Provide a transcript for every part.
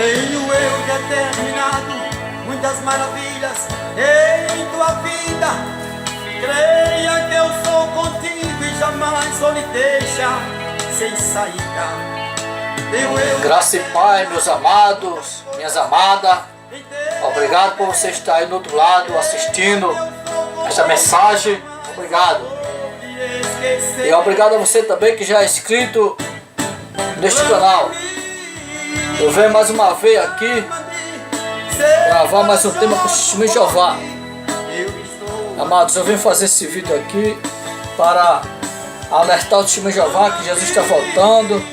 Tenho eu determinado muitas maravilhas em tua vida. Creia que eu sou contigo e jamais vou lhe deixar sem saída. Graça e paz, meus amados, minhas amadas. Obrigado por você estar aí do outro lado assistindo esta mensagem. Obrigado. E obrigado a você também que já é inscrito neste canal. Eu venho mais uma vez aqui gravar mais um tema com o Testemunho de Jeová. Amados, eu venho fazer esse vídeo aqui para alertar o Testemunho de Jeová que Jesus está voltando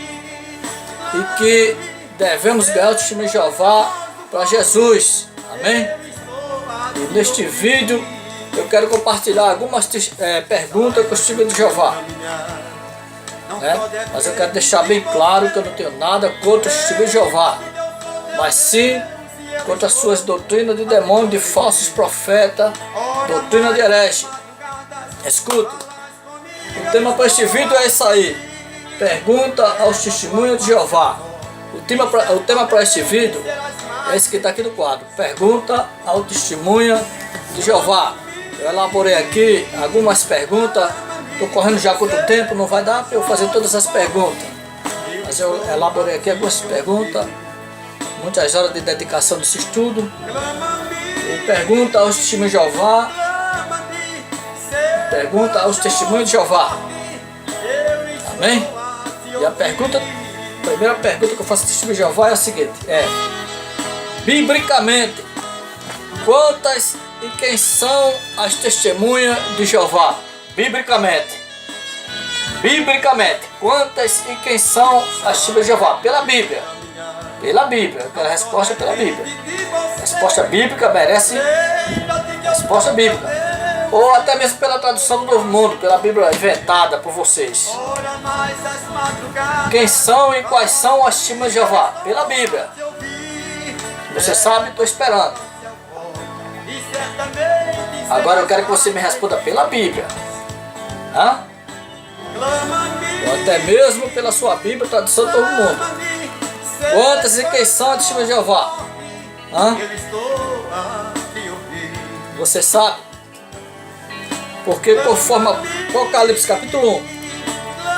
e que devemos ganhar o Testemunho de Jeová para Jesus. Amém? E neste vídeo eu quero compartilhar algumas perguntas com o Testemunho de Jeová. Mas eu quero deixar bem claro que eu não tenho nada contra o Testemunho de Jeová, mas sim contra as suas doutrinas de demônio, de falsos profetas, doutrina de herege. Escute, o tema para este vídeo é isso aí: pergunta aos Testemunhos de Jeová. O tema para este vídeo é esse que está aqui no quadro: pergunta ao Testemunho de Jeová. Eu elaborei aqui algumas perguntas. Estou correndo já quanto tempo, não vai dar para eu fazer todas as perguntas. Mas eu elaborei aqui algumas perguntas, muitas horas de dedicação nesse estudo. E pergunta aos Testemunhos de Jeová. Pergunta aos Testemunhos de Jeová. Amém? E a primeira pergunta que eu faço ao Testemunho de Jeová é a seguinte: biblicamente, quantas e quem são as testemunhas de Jeová? Biblicamente, quantas e quem são as testemunhas de Jeová? Pela Bíblia, eu quero a resposta pela Bíblia. Resposta bíblica merece resposta bíblica, ou até mesmo pela tradução do Novo Mundo, pela Bíblia inventada por vocês. Quem são e quais são as testemunhas de Jeová? Pela Bíblia. Você sabe, estou esperando. Agora eu quero que você me responda pela Bíblia. Ou até mesmo pela sua Bíblia, tradução do Novo Mundo. Quantas e quem são as testemunhas de Jeová? Você sabe? Porque conforme Apocalipse capítulo 1,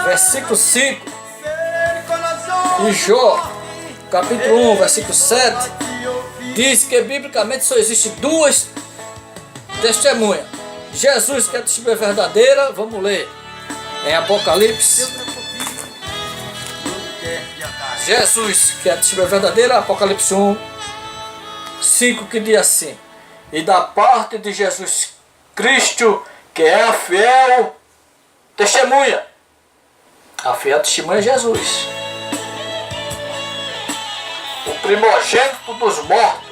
versículo 5, e Jó capítulo 1, versículo 7, diz que biblicamente só existe duas testemunhas. Jesus, que é a testemunha verdadeira, vamos ler em Apocalipse. Jesus, que é a testemunha verdadeira, Apocalipse 1, 5, que diz assim: e da parte de Jesus Cristo, que é a fiel testemunha. A fiel testemunha é Jesus, o primogênito dos mortos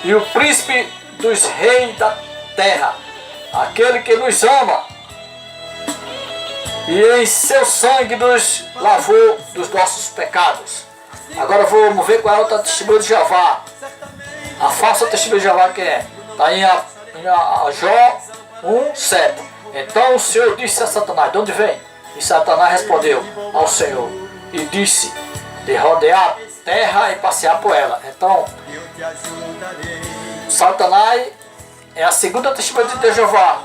e o príncipe dos reis da terra, aquele que nos ama e em seu sangue nos lavou dos nossos pecados. Agora vamos ver qual é a outra testemunha de Jeová. A falsa testemunha de Jeová, que é? Está em Jó 1:7. Então o Senhor disse a Satanás: de onde vem? E Satanás respondeu ao Senhor e disse: de rodear a terra e passear por ela. Então Satanás é a segunda testemunha de Jeová,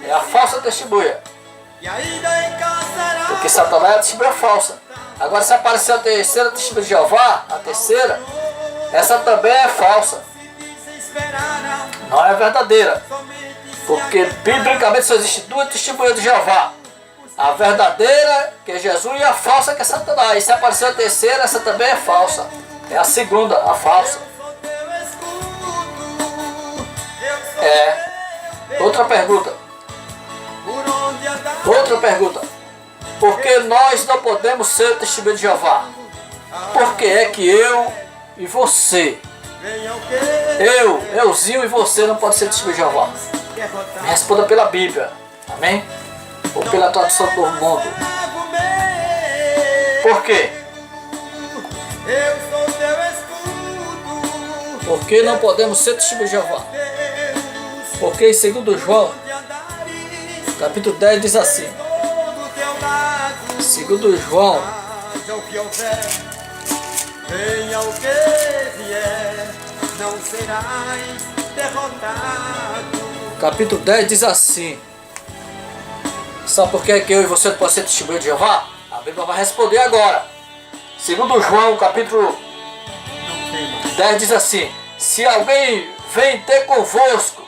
é a falsa testemunha, porque Satanás é a testemunha falsa. Agora, se aparecer a terceira testemunha de Jeová, a terceira, essa também é falsa, não é verdadeira, porque biblicamente só existe duas testemunhas de Jeová: a verdadeira, que é Jesus, e a falsa, que é Satanás. E se aparecer a terceira, essa também é falsa, é a segunda, a falsa. Outra pergunta: por que nós não podemos ser testemunhas de Jeová? Por que é que eu e você, euzinho e você, não pode ser testemunho de Jeová? Me responda pela Bíblia, amém? Ou pela tradução do Novo Mundo. Por quê? Por que não podemos ser testemunhos de Jeová? Porque em 2 João, capítulo 10, diz assim: 2 João, Venha o que vier, não serás derrotado. Capítulo 10 diz assim. Sabe por que eu e você não podemos ser testemunha de Jeová? A Bíblia vai responder agora. Segundo João, capítulo 10 diz assim: se alguém vem ter convosco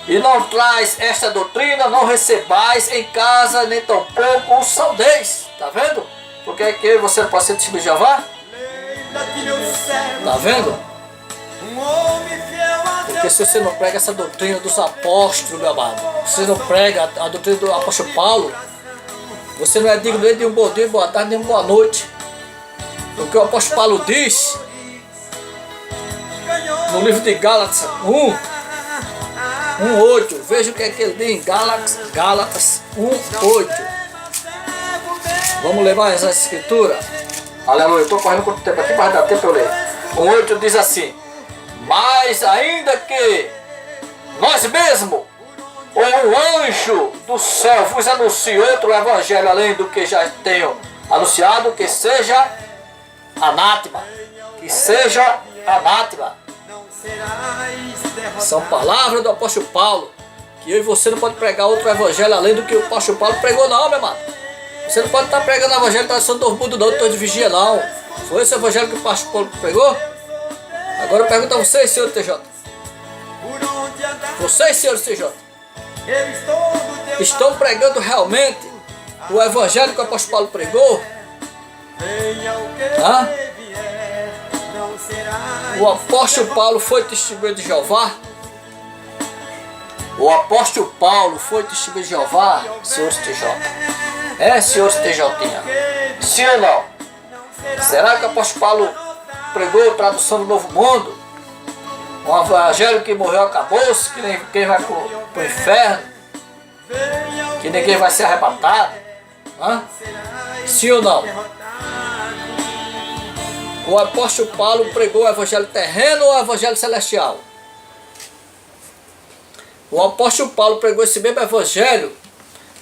e não traz esta doutrina, não recebais em casa, nem tampouco o saudeis. Tá vendo? Por que eu e você não pode ser testemunha de Jeová? Tá vendo? Porque se você não prega essa doutrina dos apóstolos, meu amado, você não prega a doutrina do apóstolo Paulo, você não é digno nem de um bom dia, boa tarde, nem uma boa noite. Porque o apóstolo Paulo diz no livro de Gálatas 1:8, veja o que é que ele diz em Gálatas 1:8. Vamos ler mais essa escritura. Aleluia, eu estou correndo quanto tempo aqui, mas dá tempo eu ler. 1:8 diz assim: mas ainda que nós mesmos, ou um anjo do céu vos anuncie outro evangelho além do que já tenho anunciado, que seja anátema. Que seja anátema. São palavras do apóstolo Paulo, que eu e você não pode pregar outro evangelho além do que o apóstolo Paulo pregou, não, meu irmão. Você não pode estar pregando o evangelho da tradição do mundo, não, de vigia, não. Foi esse evangelho que o apóstolo Paulo pregou? Agora eu pergunto a vocês, senhor TJ. Vocês, senhores TJ, estão pregando realmente o evangelho que o apóstolo Paulo pregou? O apóstolo Paulo foi testemunho de Jeová? O apóstolo Paulo foi testemunho de Jeová, senhores TJ? É, senhores TJ? Sim ou não? Será que o apóstolo Paulo pregou a tradução do Novo Mundo? Um evangelho que morreu acabou-se, que ninguém vai para o inferno, que ninguém vai ser arrebatado? Sim ou não? O apóstolo Paulo pregou o evangelho terreno ou o evangelho celestial? O apóstolo Paulo pregou esse mesmo evangelho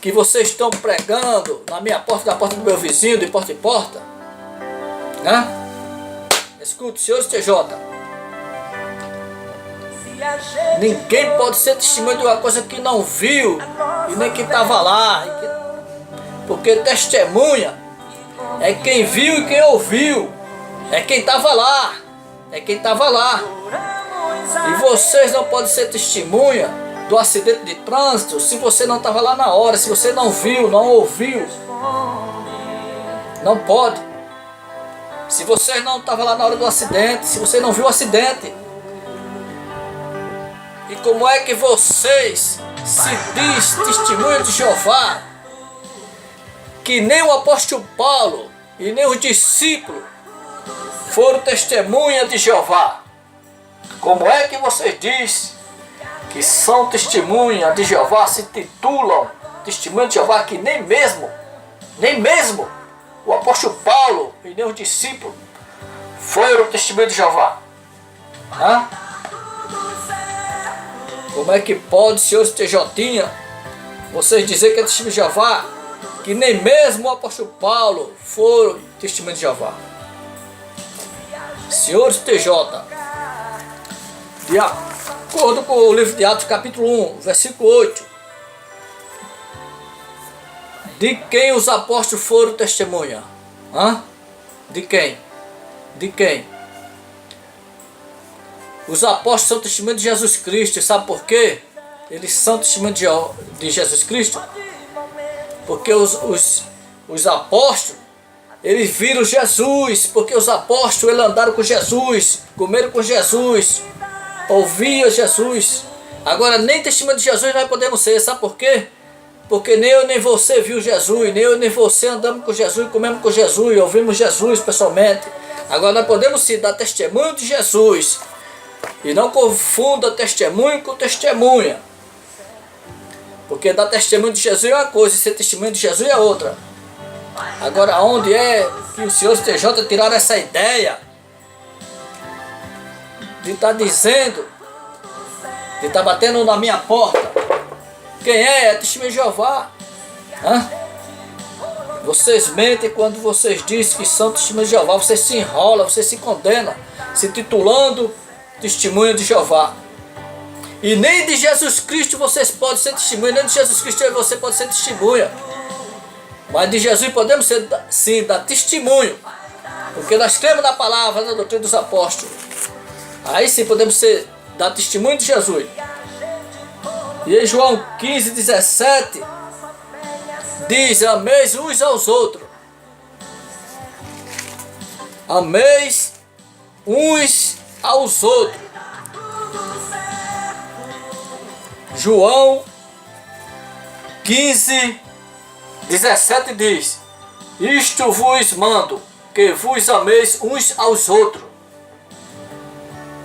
que vocês estão pregando na minha porta, na porta do meu vizinho, de porta em porta? Escute, senhores TJ. Ninguém pode ser testemunho de uma coisa que não viu e nem que estava lá. Porque testemunha é quem viu e quem ouviu. É quem estava lá. É quem estava lá. E vocês não podem ser testemunha do acidente de trânsito se você não estava lá na hora, se você não viu, não ouviu. Não pode. Se você não estava lá na hora do acidente, se você não viu o acidente. E como é que vocês se diz testemunho de Jeová, que nem o apóstolo Paulo e nem os discípulos foram testemunha de Jeová? Como é que vocês diz que são testemunha de Jeová, se titulam testemunha de Jeová, que nem mesmo o apóstolo Paulo e nem os discípulos foram testemunha de Jeová? Como é que pode, senhores TJ, vocês dizer que é testemunho de Jeová, que nem mesmo o apóstolo Paulo foram testemunho de Jeová? Senhores TJ, de acordo com o livro de Atos, capítulo 1, versículo 8, de quem os apóstolos foram testemunha? De quem? De quem? Os apóstolos são testemunha de Jesus Cristo. Sabe por quê? Eles são testemunha de Jesus Cristo. Porque os apóstolos, eles viram Jesus. Porque os apóstolos, eles andaram com Jesus, comeram com Jesus, ouviam Jesus. Agora, nem testemunha de Jesus nós podemos ser. Sabe por quê? Porque nem eu nem você viu Jesus, nem eu nem você andamos com Jesus, comemos com Jesus, ouvimos Jesus pessoalmente. Agora nós podemos sim dar testemunho de Jesus. E não confunda testemunho com testemunha. Porque dar testemunho de Jesus é uma coisa, e ser testemunho de Jesus é outra. Agora, onde é que os senhores TJ tiraram essa ideia de estar dizendo, de estar batendo na minha porta? Quem é? É testemunho de Jeová. Vocês mentem quando vocês dizem que são testemunhas de Jeová. Vocês se enrolam, vocês se condenam, se titulando testemunha de Jeová. E nem de Jesus Cristo vocês podem ser testemunha, nem de Jesus Cristo você pode ser testemunha. Mas de Jesus podemos ser, sim, dar testemunho. Porque nós cremos na palavra, na doutrina dos apóstolos. Aí sim podemos dar testemunho de Jesus. E em João 15, 17, diz: ameis uns aos outros. Ameis uns aos outros. João 15, 17 diz: isto vos mando, que vos ameis uns aos outros.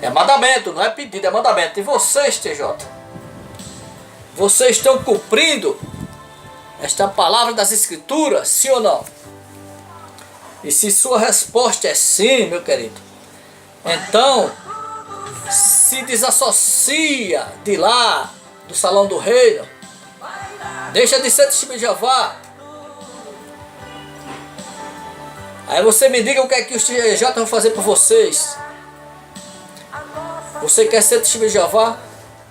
É mandamento, não é pedido, é mandamento. E vocês, TJ, vocês estão cumprindo esta palavra das Escrituras, sim ou não? E se sua resposta é sim, meu querido, então se desassocia de lá, do salão do reino. Deixa de ser testemunho de Jeová. Aí você me diga o que é que os TJ vão fazer por vocês. Você quer ser testemunho de Jeová?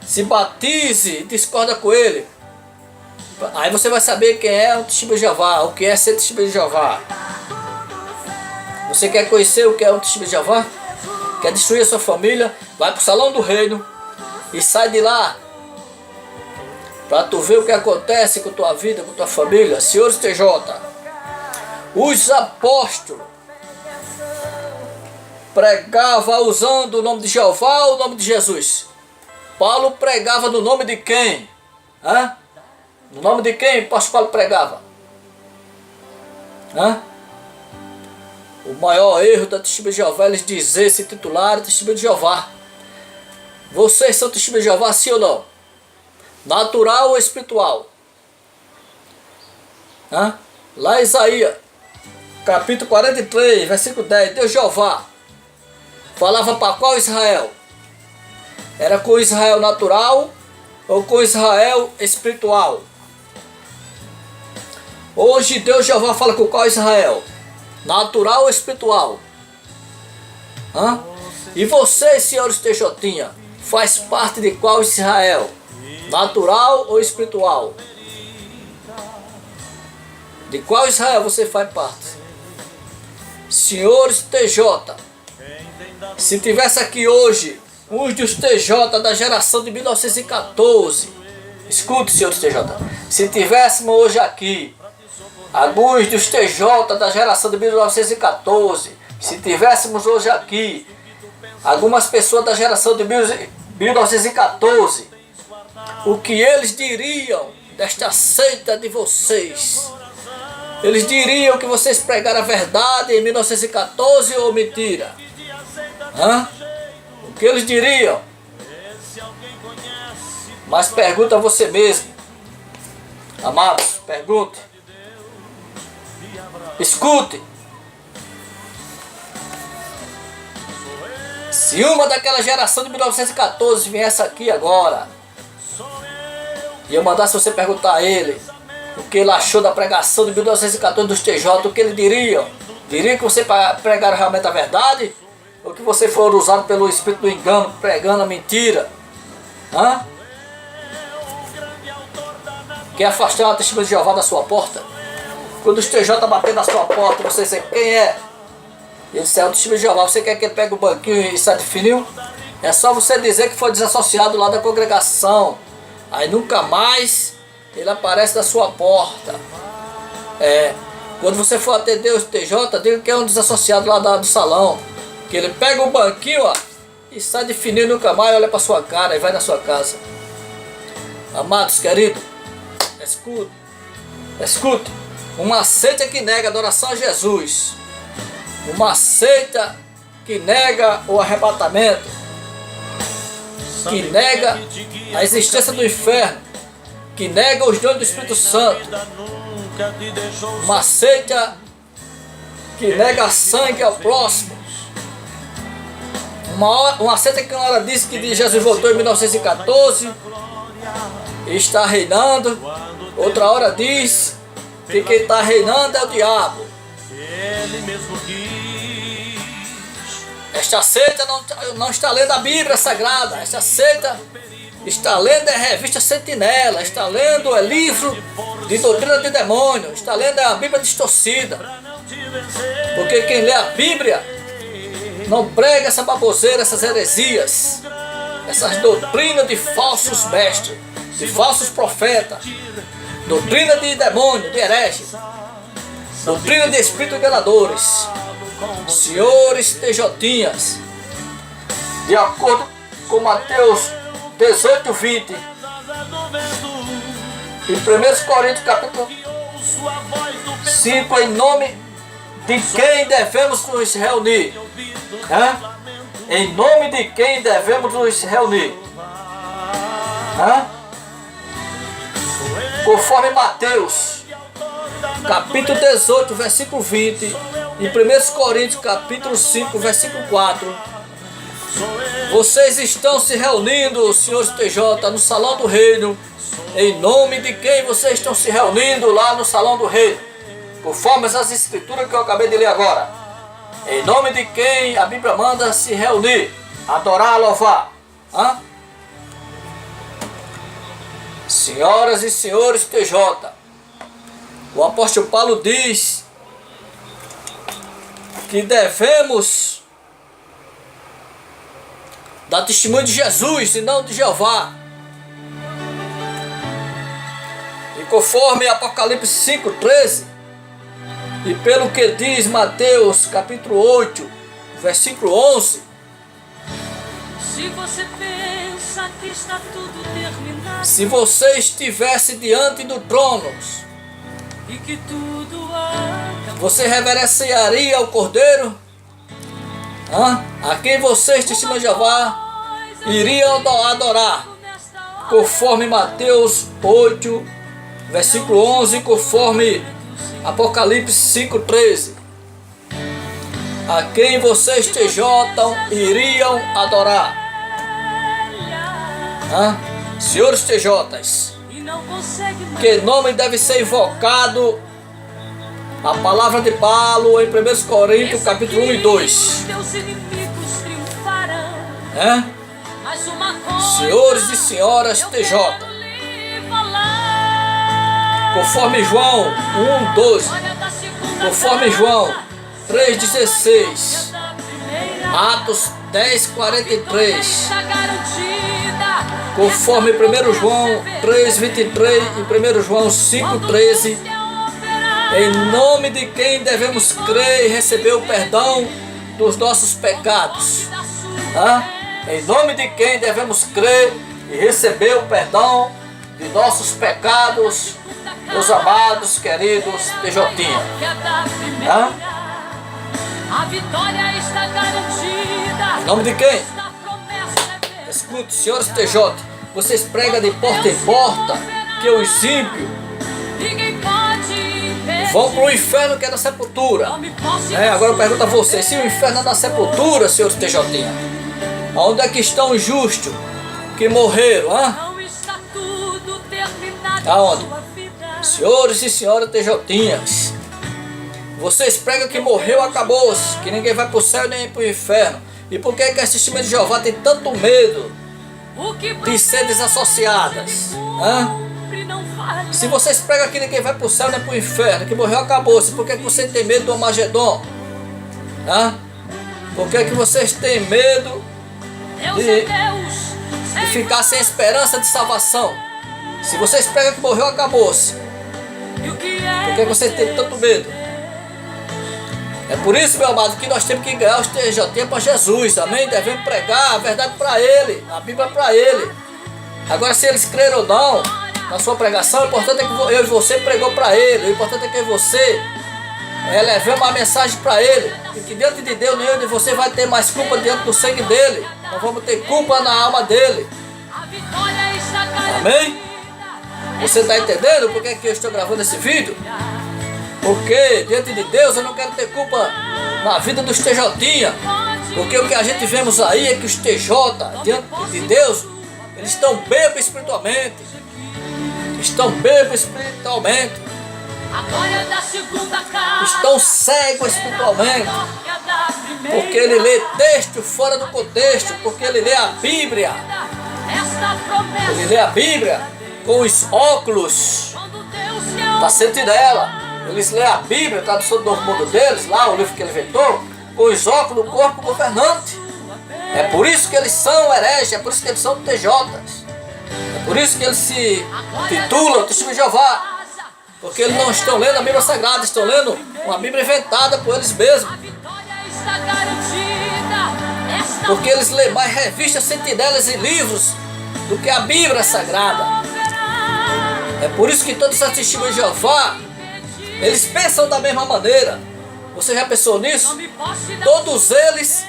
Se batize e discorda com ele. Aí você vai saber quem é um testemunho de Jeová, o que é ser testemunho de Jeová. Você quer conhecer o que é um testemunho de Jeová? Quer destruir a sua família? Vai para o salão do reino e sai de lá, para tu ver o que acontece com tua vida, com tua família. Senhores TJ, os apóstolos pregavam usando o nome de Jeová ou o nome de Jesus? Paulo pregava no nome de quem? Hã? No nome de quem o apóstolo Paulo pregava? Hã? O maior erro da testemunha de Jeová é eles dizer, se titular testemunha de Jeová. Vocês são testemunha de Jeová, sim ou não? Natural ou espiritual? Hã? Lá em Isaías, capítulo 43, versículo 10, Deus Jeová falava para qual Israel? Era com Israel natural ou com Israel espiritual? Hoje Deus Jeová fala com qual Israel? Natural ou espiritual? Hã? E vocês, senhores TJ, faz parte de qual Israel? Natural ou espiritual? De qual Israel você faz parte? Senhores TJ, se tivesse aqui hoje uns dos TJ da geração de 1914, escute, senhores TJ, se tivéssemos hoje aqui alguns dos TJ da geração de 1914, se tivéssemos hoje aqui algumas pessoas da geração de 1914, o que eles diriam desta seita de vocês? Eles diriam que vocês pregaram a verdade em 1914 ou mentira? Hã? O que eles diriam? Mas pergunta a você mesmo. Amados, pergunte. Escute. Se uma daquela geração de 1914 viesse aqui agora e eu mandasse você perguntar a ele o que ele achou da pregação de 1914 dos TJ, o que ele diria? Diria que você pregaram realmente a verdade? Ou que você for usado pelo espírito do engano, pregando a mentira? Hã? Quer afastar a testemunha de Jeová da sua porta? Quando os TJ bater na sua porta, você diz quem é? Ele disse, é o testemunho de Jeová. Você quer que ele pegue o banquinho e saia de fininho? É só você dizer que foi desassociado lá da congregação. Aí nunca mais ele aparece na sua porta. Quando você for atender os TJ, diga que é um desassociado lá do salão. Que ele pega o banquinho, ó, e sai de fininho, nunca mais olha para sua cara e vai na sua casa. Amados, queridos, escute. Uma seita que nega a adoração a Jesus, uma seita que nega o arrebatamento, que nega a existência do inferno, que nega os dons do Espírito Santo, uma seita que nega sangue ao próximo, uma seita que uma hora disse que Jesus voltou em 1914 e está reinando, outra hora diz que quem está reinando é o diabo. Ele mesmo quis. Esta seita não está lendo a Bíblia Sagrada. Esta seita está lendo a revista Sentinela. Está lendo o livro de doutrina de demônio. Está lendo a Bíblia distorcida. Porque quem lê a Bíblia não prega essa baboseira, essas heresias, essas doutrinas de falsos mestres, de falsos profetas, doutrina de demônio, de herege, doutrina de espíritos enganadores. Senhores tejotinhas, de acordo com Mateus 18:20 e 1 Coríntios capítulo 5, em nome de quem devemos nos reunir? Em nome de quem devemos nos reunir? Conforme Mateus capítulo 18, versículo 20 e 1 Coríntios capítulo 5, versículo 4. Vocês estão se reunindo, senhores TJ, no Salão do Reino. Em nome de quem vocês estão se reunindo lá no Salão do Reino? Conforme essas escrituras que eu acabei de ler agora. Em nome de quem a Bíblia manda se reunir, adorar, louvar. Senhoras e senhores TJ, o apóstolo Paulo diz que devemos dar testemunho de Jesus e não de Jeová. E conforme Apocalipse 5:13, e pelo que diz Mateus capítulo 8, versículo 11, se você pensa que está tudo terminado, se você estivesse diante do trono e que tudo acabou, você reverenciaria o Cordeiro? A quem vocês, testemunhos de Jeová, iriam adorar? Conforme Mateus 8, versículo 11, conforme Apocalipse 5:13. A quem vocês TJ iriam adorar? Senhores TJs, e não consegue mais, que nome deve ser invocado? A palavra de Paulo em 1 Coríntios capítulo 1 e 2. teus inimigos triunfarão. Mas uma coisa Senhores e senhoras eu TJ, quero lhe falar. conforme João 1:12, Olha, da segunda conforme casa, João 3:16, da primeira Atos 10:43, está garantida. conforme 1 João 3:23 e 1 João 5:13, em nome de quem devemos crer e receber o perdão dos nossos pecados? Em nome de quem devemos crer e receber o perdão de nossos pecados, meus amados, queridos TJ? A vitória está garantida. Em nome de quem? Esta promessa é verdadeira. Escute, senhores TJ, vocês pregam de porta em porta que os ímpios Ninguém pode impedir. vão para o inferno, que é na sepultura. Tome posse Agora eu pergunto a vocês, se o inferno é na sepultura, senhores TJ, onde é que estão os justos que morreram? Não está tudo terminado. Aonde? em sua vida. Senhores e senhoras TJ, vocês pregam que morreu, acabou-se, que ninguém vai para o céu nem para o inferno. E por que as testemunhas de Jeová têm tanto medo O que de ser desassociadas? cumpre não falha. Se vocês pregam que ninguém vai para o céu nem para o inferno, que morreu, acabou-se, por que você tem medo do Armagedon? Por que vocês têm medo Deus de- é Deus. de ficar sem esperança de salvação? Se vocês pregam que morreu, acabou-se, E o que por que vocês têm tanto medo? É por isso, meu amado, que nós temos que ganhar os TJ para Jesus, amém? Devemos pregar a verdade para Ele, a Bíblia para Ele. Agora, se eles creram ou não na sua pregação, o importante é que eu e você pregou para Ele. O importante é que você levemos a mensagem para Ele. E que diante de Deus, nem eu nem você vai ter mais culpa diante do sangue dEle. Nós vamos ter culpa na alma dEle. A vitória está garantida. Amém? Você está entendendo por que eu estou gravando esse vídeo? Porque diante de Deus eu não quero ter culpa na vida dos TJ. Porque o que a gente vemos aí é que os TJ, diante de Deus, eles estão bêbados espiritualmente. Estão bêbados espiritualmente. A glória da segunda casa. estão cegos espiritualmente, Glória da primeira. porque ele lê texto fora do contexto, porque ele lê a Bíblia. Esta promessa. Ele lê a Bíblia com os óculos Quando Deus quer da sentinela. Eles lêem a Bíblia, a tradução do Novo Mundo deles, lá o livro que ele inventou, com os óculos do corpo governante. É por isso que eles são hereges, é por isso que eles são TJs. É por isso que eles se titulam Testemunho de Jeová. Porque eles não estão lendo a Bíblia Sagrada, estão lendo uma Bíblia inventada por eles mesmos. a vitória está garantida. Esta Porque eles lêem mais revistas, sentinelas e livros do que a Bíblia Sagrada. É por isso que todos os testemunhos de Jeová, eles pensam da mesma maneira. Você já pensou nisso? me posse da Todos eles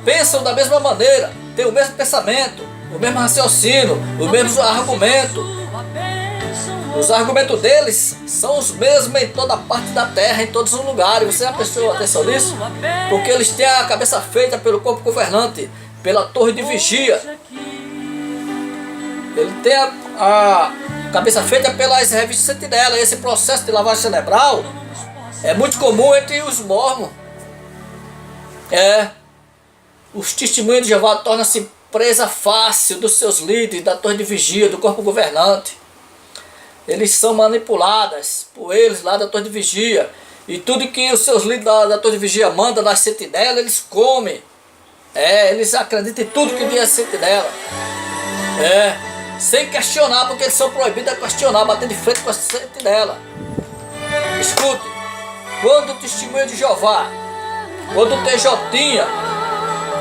pensam da mesma maneira, têm o mesmo pensamento, o mesmo raciocínio, o mesmo argumento. sua bênção. Os argumentos deles são os mesmos em toda parte da terra, em todos os lugares. Você já prestou atenção nisso? Porque eles têm a cabeça feita pelo corpo governante, pela torre de vigia. Ele tem a cabeça feita pelas revistas sentinela. Esse processo de lavagem cerebral é muito comum entre os mormons. Os testemunhos de Jeová tornam-se presa fácil dos seus líderes, da torre de vigia, do corpo governante. Eles são manipulados por eles lá da torre de vigia. E tudo que os seus líderes da torre de vigia mandam nas sentinelas, eles comem. Eles acreditam em tudo que diz a sentinela. Sem questionar, porque eles são proibidos de questionar, bater de frente com a sentinela. Escute, quando o testemunho de Jeová, quando o TJ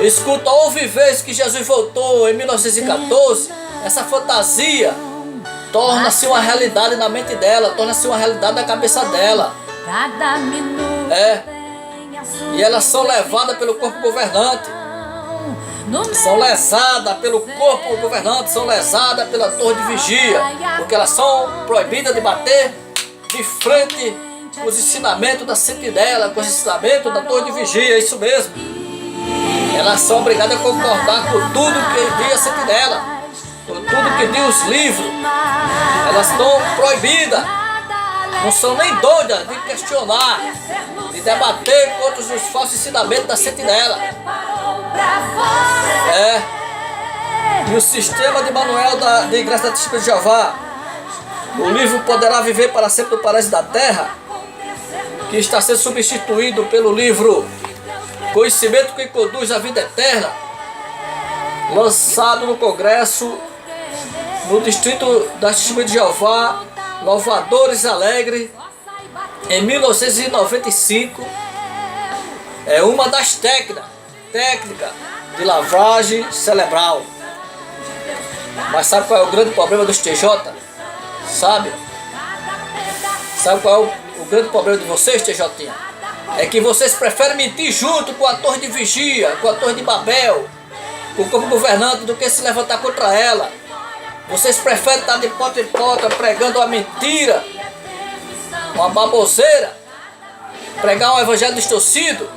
escuta, houve vez que Jesus voltou em 1914, essa fantasia torna-se uma realidade na mente dela, torna-se uma realidade na cabeça dela. Cada minuto tem a sua E elas são levadas pelo corpo governante, no são lesadas pelo corpo governante, são lesadas pela torre de vigia, porque elas são proibidas de bater de frente com os ensinamentos da sentinela, com os ensinamentos da torre de vigia, é isso mesmo. Elas são obrigadas a concordar com tudo que diz a sentinela, com tudo que diz os livros. Elas estão proibidas, não são nem doidas de questionar, de debater contra os falsos ensinamentos da sentinela. E o sistema de manual da Igreja da Testemunha de Jeová, o livro Poderá Viver para Sempre no Paraíso da Terra, que está sendo substituído pelo livro Conhecimento que Conduz à Vida Eterna, lançado no Congresso, no Distrito da Testemunha de Jeová, Louvadores Alegre, em 1995. É uma das técnicas de lavagem cerebral. Mas sabe qual é o grande problema dos TJ? Sabe qual é o grande problema de vocês, TJ? É que vocês preferem mentir junto com a torre de vigia, com a torre de Babel, com o corpo governante, do que se levantar contra ela. Vocês preferem estar de porta em porta pregando uma mentira, uma baboseira, pregar um evangelho distorcido,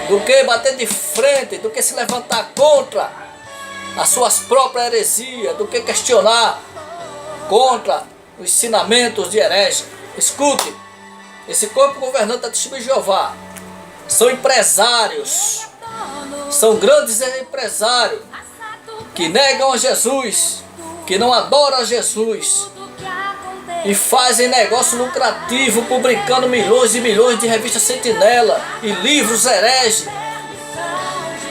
do que bater de frente, do que se levantar contra as suas próprias heresias, do que questionar contra os ensinamentos de herege. Escute, esse corpo governante da Testemunha de Jeová são empresários, são grandes empresários que negam a Jesus, que não adoram a Jesus e fazem negócio lucrativo publicando milhões e milhões de revistas sentinela e livros herege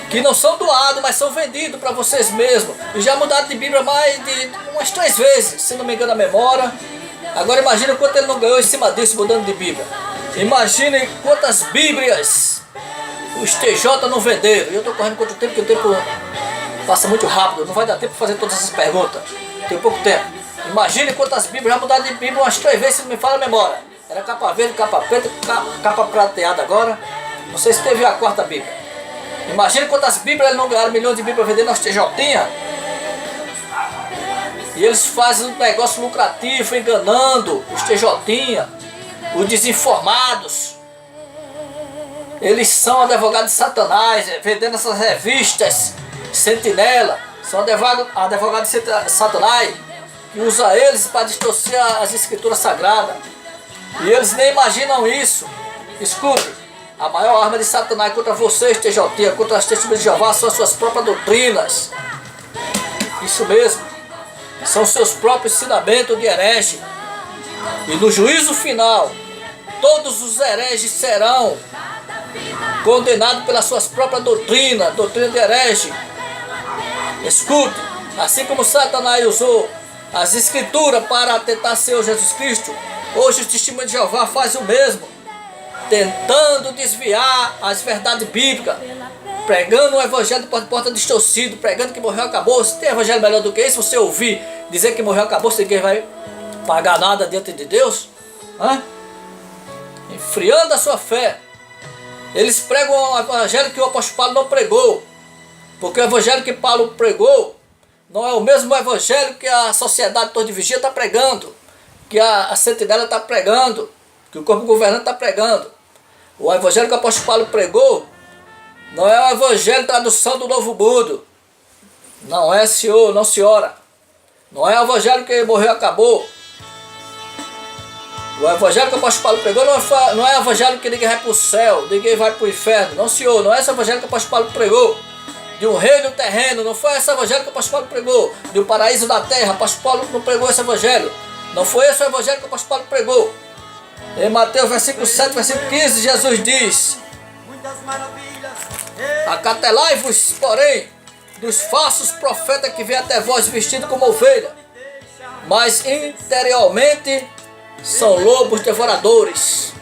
que não são doados, mas são vendidos para vocês mesmos. E já mudaram de Bíblia mais de umas 3 vezes, se não me engano a memória. Agora imagine quanto ele não ganhou em cima disso, mudando de Bíblia. Imagine quantas Bíblias os TJ não venderam. E eu estou correndo contra o tempo, porque o tempo passa muito rápido. Não vai dar tempo para fazer todas essas perguntas. Tem pouco tempo. Imagine quantas Bíblias já mudaram de Bíblia umas 3 vezes, se não me fala a memória. Era capa verde, capa preta, capa prateada agora. Não sei se teve a 4ª Bíblia. Imagine quantas Bíblias eles não ganharam, milhões de Bíblias vendendo aos TJ. E eles fazem um negócio lucrativo, enganando os TJ, os desinformados. Eles são advogados de Satanás, vendendo essas revistas sentinela. São advogados de Satanás, que usa eles para distorcer as escrituras sagradas. E eles nem imaginam isso. Escute, a maior arma de Satanás contra vocês, TJ, contra as testemunhas de Jeová, são as suas próprias doutrinas. Isso mesmo. São seus próprios ensinamentos de herege. E no juízo final, todos os hereges serão condenados pelas suas próprias doutrinas, doutrina de herege. Escute, assim como Satanás usou as escrituras para tentar ser o Jesus Cristo, hoje o testemunho de Jeová faz o mesmo, tentando desviar as verdades bíblicas, pregando o evangelho de porta distorcido, pregando que morreu acabou. Se tem evangelho melhor do que isso, você ouvir dizer que morreu acabou, ninguém vai pagar nada diante de Deus? Enfriando a sua fé. Eles pregam o evangelho que o apóstolo Paulo não pregou, porque o evangelho que Paulo pregou não é o mesmo evangelho que a sociedade toda de vigia está pregando, que a sentinela está pregando, que o corpo governante está pregando. O evangelho que o apóstolo Paulo pregou não é o evangelho tradução do Novo Mundo. Não é, senhor, não senhora. Não é o evangelho que morreu e acabou. O evangelho que o apóstolo Paulo pregou não é o evangelho que ninguém vai para o céu, ninguém vai para o inferno. Não, senhor, não é esse evangelho que o apóstolo Paulo pregou. De um reino terreno, não foi esse evangelho que o apóstolo Paulo pregou. De um paraíso da terra, o apóstolo Paulo não pregou esse evangelho. Não foi esse o evangelho que o apóstolo Paulo pregou. Em Mateus versículo 7, versículo 15, Jesus diz: acatelai-vos, porém, dos falsos profetas que vêm até vós vestidos como ovelha, mas interiormente são lobos devoradores.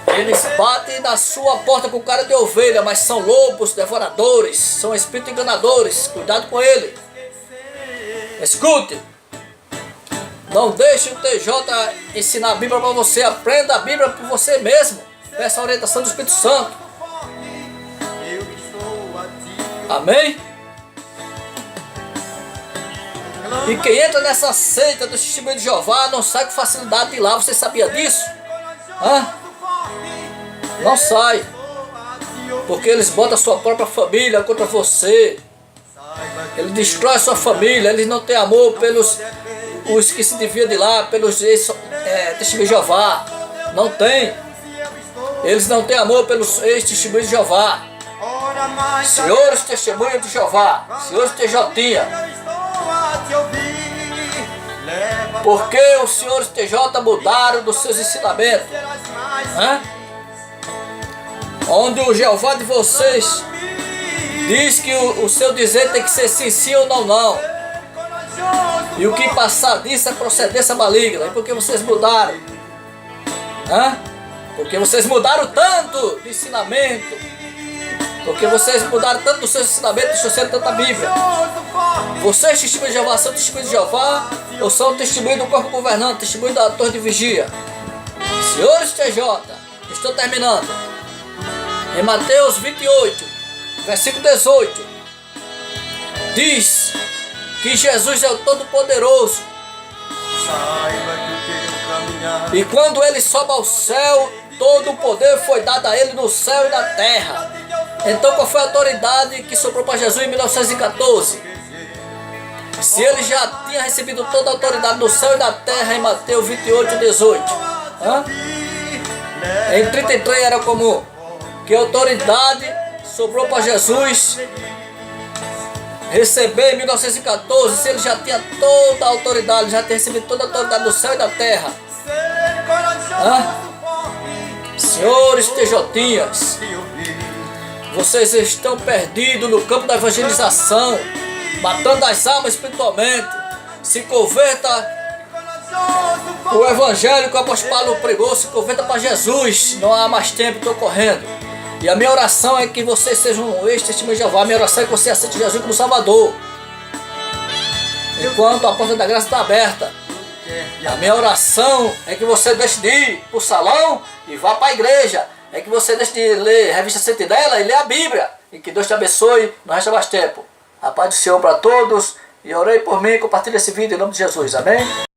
Eles batem na sua porta com cara de ovelha, mas são lobos devoradores, são espíritos enganadores. Cuidado com ele. Escute, não deixe o TJ ensinar a Bíblia para você. Aprenda a Bíblia por você mesmo. Peça a orientação do Espírito Santo. Amém? E quem entra nessa seita do testemunho de Jeová não sai com facilidade de lá. Você sabia disso? Não sai. Porque eles botam a sua própria família contra você. Eles destroem a sua família. Eles não têm amor pelos os que se desviam de lá, pelos testemunhos de Jeová. Não tem. Eles não têm amor pelos ex-testemunhos de Jeová. Senhores testemunhos de Jeová, senhores TJ, porque os senhores TJ mudaram dos seus ensinamentos? Onde o Jeová de vocês diz que o seu dizer tem que ser sim, sim ou não, não. E o que passar disso é procedência maligna. E por que vocês mudaram? Porque vocês mudaram tanto de ensinamento. Porque vocês mudaram tanto dos seus ensinamentos, distorceram tanta Bíblia. Vocês, testemunhos de Jeová, são testemunhos de Jeová ou são testemunhos do corpo governante, testemunhos da torre de vigia? Senhores TJ, estou terminando. Em Mateus 28, versículo 18, diz que Jesus é o Todo-Poderoso. E quando ele sobe ao céu, todo o poder foi dado a ele no céu e na terra. Então qual foi a autoridade que sobrou para Jesus em 1914? Se ele já tinha recebido toda a autoridade no céu e na terra em Mateus 28, 18. Em 33 era comum. Que autoridade sobrou para Jesus receber em 1914, se ele já tinha toda a autoridade, já tinha recebido toda a autoridade do céu e da terra? Senhores TJinhas, vocês estão perdidos no campo da evangelização, matando as almas espiritualmente. Se converta o evangelho que o apóstolo Paulo pregou, se converta para Jesus. Não há mais tempo, estou correndo. E a minha oração é que vocês sejam um ex-testemunho de Jeová. A minha oração é que você aceite Jesus como Salvador, enquanto a porta da graça está aberta. A minha oração é que você deixe de ir para o salão e vá para a igreja. É que você deixe de ler a revista Sentinela e ler a Bíblia. E que Deus te abençoe, não resta mais tempo. A paz do Senhor para todos. E orei por mim, compartilhe esse vídeo em nome de Jesus. Amém?